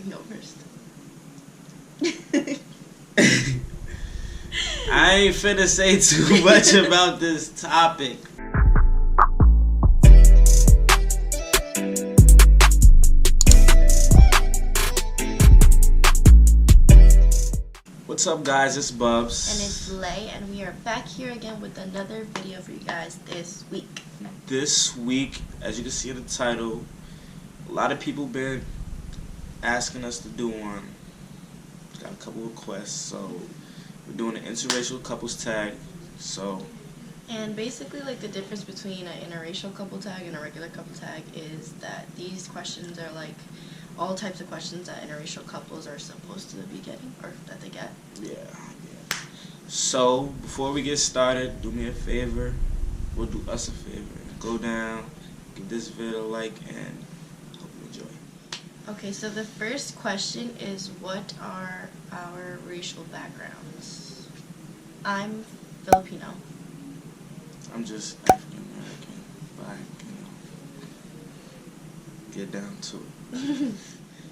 You can go first. I ain't finna say too much about this topic. What's up, guys? It's Bubz. And it's Lay, and we are back here again with another video for you guys this week. This week, as you can see in the title, a lot of people been asking us to do one. Got a couple requests, so we're doing an interracial couples tag. And basically, like, the difference between an interracial couple tag and a regular couple tag is that these questions are like all types of questions that interracial couples are supposed to be getting, or that they get. Yeah. So before we get started, do me a favor. We'll do us a favor. Go down, give this video a like, and hope you enjoy. Okay, so the first question is, what are our racial backgrounds? I'm Filipino. I'm just African American, but get down to it.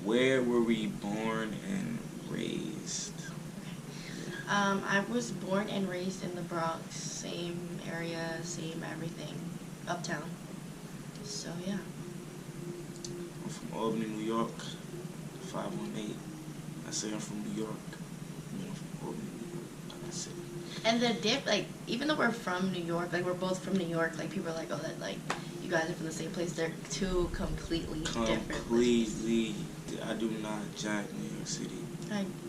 Where were we born and raised? I was born and raised in the Bronx, same area, same everything, uptown. So yeah. I'm from Albany, New York, 518. I say I'm from New York. I'm from Albany, New York. That's it. And the even though we're from New York, like, we're both from New York, like, people are like, oh, that, like, you guys are from the same place. They're two completely different places. I do not jack New York City.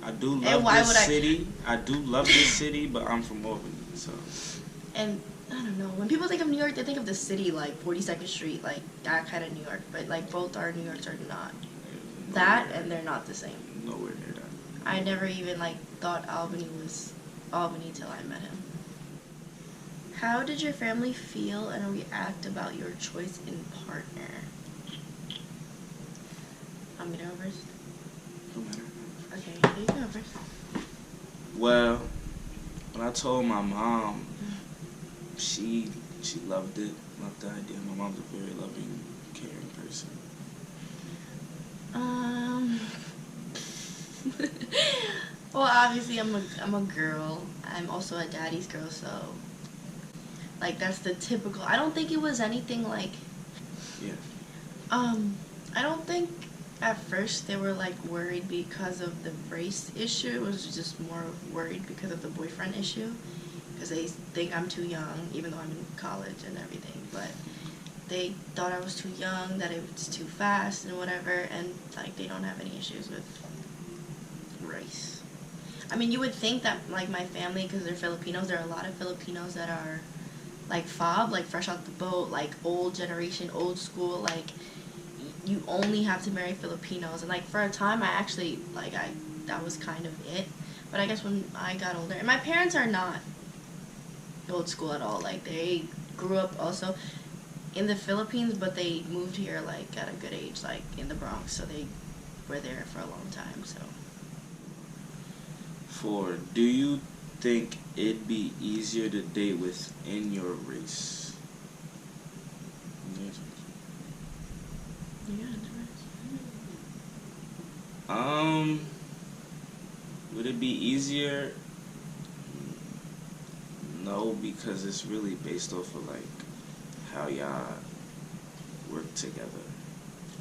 I do love this city, but I'm from Albany, so. And I don't know, when people think of New York, they think of the city, like 42nd Street, like that kind of New York. But like, both our New Yorks are not that, and they're not the same. Nowhere near that. I never even like thought Albany was Albany till I met him. How did your family feel and react about your choice in partner? I'm gonna go first. No matter. Okay, you go first. Well, when I told my mom, she loved it, loved the idea. My mom's a very loving, caring person. Well, obviously I'm a girl. I'm also a daddy's girl, so like that's the typical. I don't think it was anything like. Yeah. I don't think at first they were like worried because of the race issue. It was just more worried because of the boyfriend issue, because they think I'm too young, even though I'm in college and everything. But they thought I was too young, that it was too fast and whatever, and like they don't have any issues with race. I mean, you would think that like my family, because they're Filipinos, there are a lot of Filipinos that are like FOB, like fresh out the boat, like old generation, old school, like you only have to marry Filipinos. And like for a time I actually like that was kind of it. But I guess when I got older, and my parents are not old school at all, like they grew up also in the Philippines, but they moved here like at a good age, like in the Bronx, so they were there for a long time. So Do you think it'd be easier to date within your race? Would it be easier? No, because it's really based off of like how y'all work together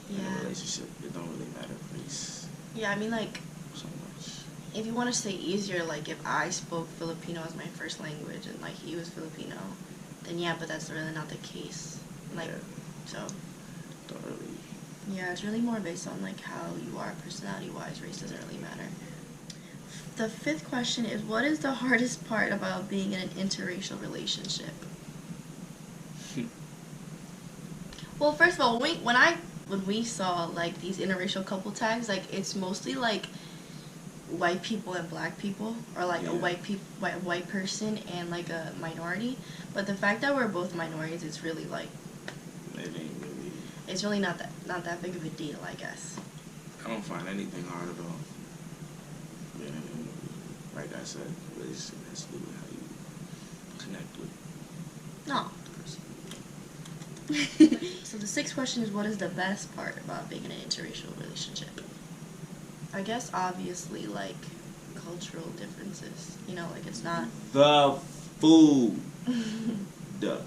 in a relationship. It don't really matter race. Yeah, I mean, like, so much. If you want to say easier, like if I spoke Filipino as my first language and like he was Filipino, then yeah, but that's really not the case. Like, so. Don't really. Yeah, it's really more based on like how you are personality-wise. Race doesn't really matter. The fifth question is, what is the hardest part about being in an interracial relationship? Well, first of all, when we saw like these interracial couple tags, like it's mostly like white people and black people, or like a white person and like a minority. But the fact that we're both minorities, it's really like it's really not that big of a deal, I guess. I don't find anything hard at all. Yeah, like I said, race has to do with how you connect with the person. So the sixth question is, what is the best part about being in an interracial relationship? I guess obviously like cultural differences. You know, like it's not. The food. The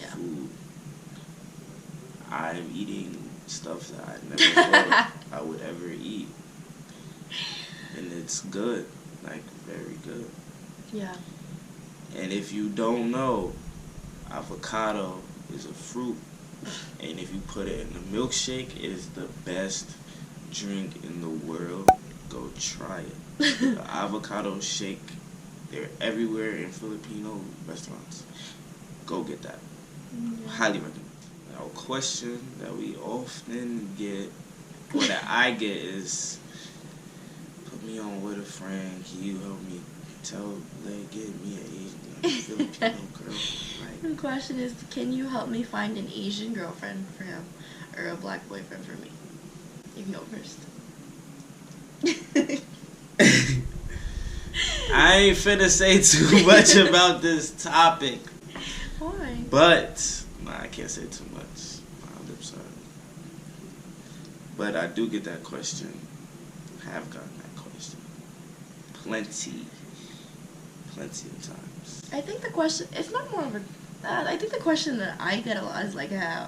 Yeah. food. I'm eating stuff that I never thought I would ever eat. And it's good. Like, very good. Yeah. And if you don't know, avocado is a fruit. And if you put it in a milkshake, it is the best drink in the world. Go try it. The avocado shake, they're everywhere in Filipino restaurants. Go get that. Yeah. Highly recommend. Now, a question that we often get, or that I get, is put me on with a friend. Can you help me get me an Asian Filipino girl? Like, The question is, can you help me find an Asian girlfriend for him, or a black boyfriend for me? You can go first. I ain't finna say too much about this topic. Why? But, I can't say too much. My lips are. But I do get that question. Have gotten that question. Plenty of times. I think the question, it's not more of a, I think the question that I get a lot is like how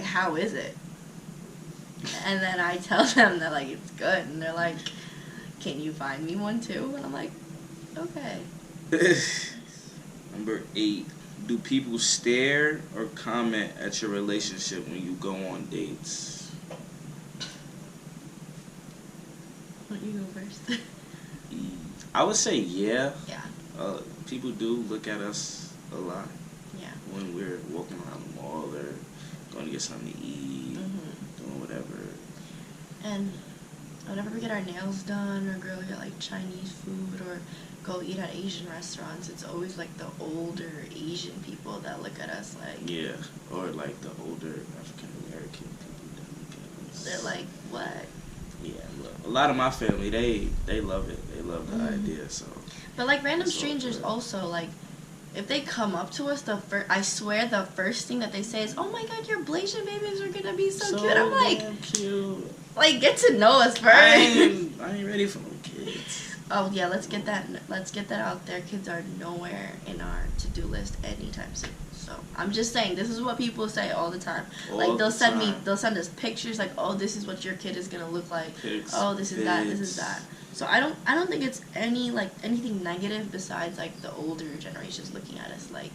how is it? And then I tell them that like it's good, and they're like, can you find me one too? And I'm like, okay. Number 8. Do people stare or comment at your relationship when you go on dates? Why don't you go first? I would say yeah. Yeah. People do look at us a lot. Yeah. When we're walking around the mall or going to get something to eat, doing whatever. And whenever we get our nails done or go get like Chinese food or go eat at Asian restaurants, it's always like the older Asian people that look at us like. Yeah, or like the older African American people that look at us. They're like, what? Yeah, look, a lot of my family, they love it. They love the idea, so. But like random It's all strangers good. also, like, if they come up to us, I swear the first thing that they say is, "Oh my God, your Blasian babies are gonna be so cute." I'm like, damn cute. like, get to know us first. I ain't ready for no kids. Oh yeah, let's get that out there. Kids are nowhere in our to-do list anytime soon. So I'm just saying, this is what people say all the time. Like they'll send us pictures like, oh, this is what your kid is gonna look like. Pics, Oh, this is that, this vids. is that. So I don't think it's anything negative besides like the older generations looking at us like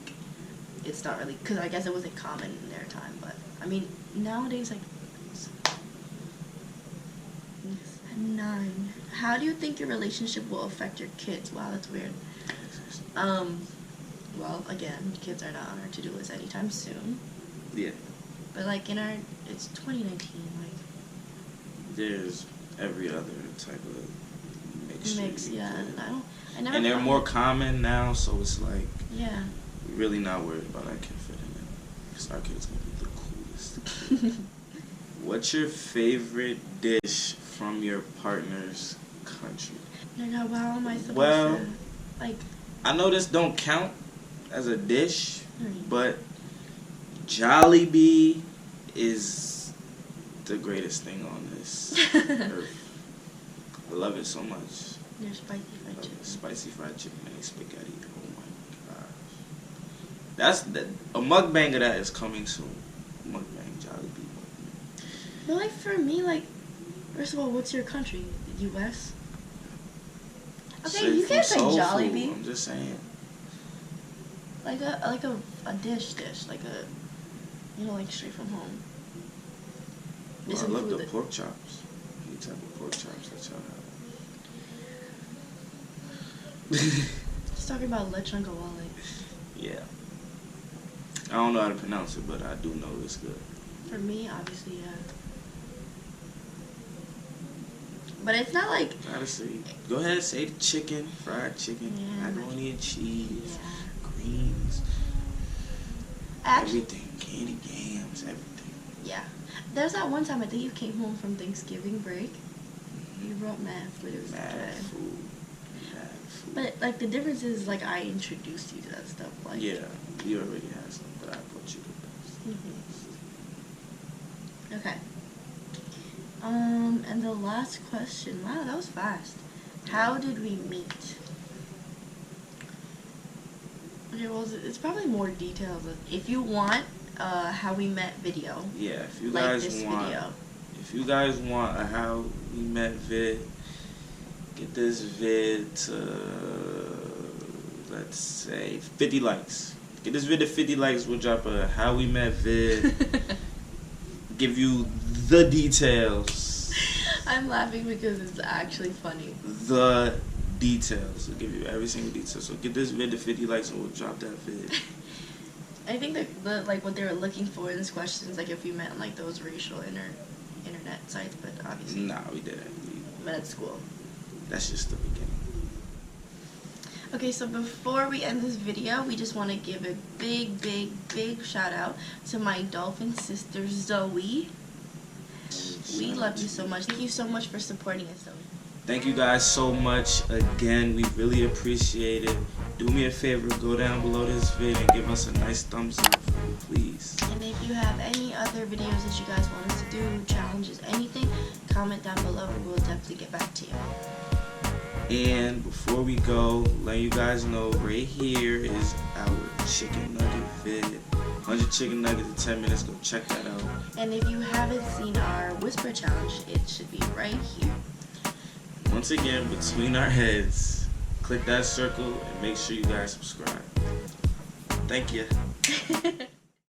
it's not really, because I guess it wasn't common in their time. But I mean nowadays, like. 9. How do you think your relationship will affect your kids? Wow, that's weird. Well, again, kids are not on our to-do list anytime soon. Yeah. But like it's 2019. Like There's every other type of mixture. yeah. I never. And they're more common now, so it's like Yeah. we're really not worried about our kid fitting in. Because our kid's gonna be the coolest. What's your favorite dish from your partner's country? Now, how am I supposed Well, to like? I know this don't count as a dish, Right. but Jollibee is the greatest thing on this earth. I love it so much. Their spicy fried chicken. Spicy fried chicken and spaghetti. Oh my gosh. A mukbang of that is coming soon. Mukbang Jollibee. But like for me, like, first of all, what's your country? The U.S. Okay, you can't say Soul Jollibee. food, I'm just saying. Like a dish, like like straight from home. Well, I Some love food the that- pork chops. Any type of pork chops that y'all have. Just talking about lechon kawali. Yeah. I don't know how to pronounce it, but I do know it's good. For me, obviously, yeah. But it's not like. Gotta see. Go ahead, say the chicken, fried chicken, Yeah, macaroni and cheese, Yeah. greens, Actually, everything, candy yams, everything. yeah. There's that one time I think you came home from Thanksgiving break. You brought mad food. It was Mad good. food. Mad food. But like the difference is like I introduced you to that stuff. Like. Yeah, you already had some, but I brought you the best. Mhm. Okay. And the last question. Wow, that was fast. How did we meet? Okay, well, it's probably more details. If you want how we met video. Yeah, if you like guys this want, video. if you guys want a how we met vid, get this vid to, let's say, 50 likes. Get this vid to 50 likes. We'll drop a how we met vid. Give you the details. I'm laughing because it's actually funny. The details. We'll give you every single detail. So get this vid to 50 likes and we'll drop that vid. I think that like what they were looking for in this question is like if you meant like those racial internet sites, but obviously Nah, we didn't. We met at school. That's just the beginning. Okay, so before we end this video, we just want to give a big shout out to my dolphin sister Zoe. We love you so much. Thank you so much for supporting us, Zoe. Thank you guys so much. Again, we really appreciate it. Do me a favor, go down below this video and give us a nice thumbs up, please. And if you have any other videos that you guys want us to do, challenges, anything, comment down below and we'll definitely get back to you. And before we go, let you guys know right here is our chicken nugget vid. 100 chicken nuggets in 10 minutes. Go check that out. And if you haven't seen our whisper challenge, it should be right here. Once again, between our heads, click that circle and make sure you guys subscribe. Thank you.